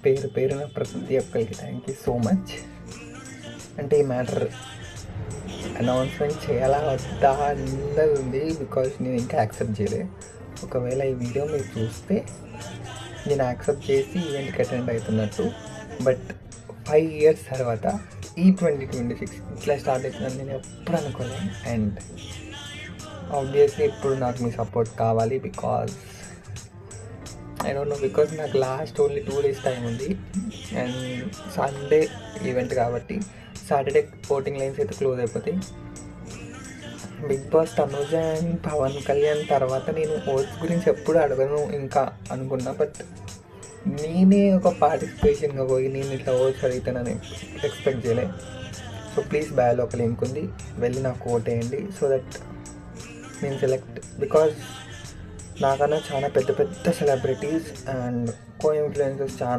పేరు పేరున ప్రతి ఒక్కరికి థ్యాంక్ యూ సో మచ్. అంటే ఈ మ్యాటర్ అనౌన్స్మెంట్ చేయాలా వద్దా అన్నది ఉంది, బికాజ్ నేను ఇంకా యాక్సెప్ట్ చేయలే. ఒకవేళ ఈ వీడియో మీరు చూస్తే నేను యాక్సెప్ట్ చేసి ఈవెంట్కి అటెండ్ అవుతున్నట్టు. బట్ 5 years తర్వాత ఈ 2026 ఇట్లా స్టార్ట్ అవుతుందని నేను ఎప్పుడు అనుకోలేదు. అండ్ ఆబ్వియస్లీ ఇప్పుడు నాకు మీ సపోర్ట్ కావాలి, because I don't know, because నాకు లాస్ట్ ఓన్లీ 2 days టైం ఉంది. అండ్ సండే ఈవెంట్ కాబట్టి సాటర్డే ఓటింగ్ లైన్స్ అయితే క్లోజ్ అయిపోతాయి. Big Boss Tanuja and Pawan Kalyan తర్వాత నేను ఓట్స్ గురించి ఎప్పుడు అడగను ఇంకా అనుకున్నా. బట్ నేనే ఒక పార్టిసిపేషన్గా పోయి నేను ఇట్లా ఓట్స్ అడుగుతానని ఎక్స్పెక్ట్ చేయలే. సో ప్లీజ్ బయోలో ఒక లింక్ ఉంది, వెళ్ళి నాకు ఓట్ వేయండి సో దట్ నేను సెలెక్ట్. బికాజ్ నాకన్నా చాలా పెద్ద పెద్ద సెలబ్రిటీస్ అండ్ కో ఇన్ఫ్లుయెన్సర్స్ చాలా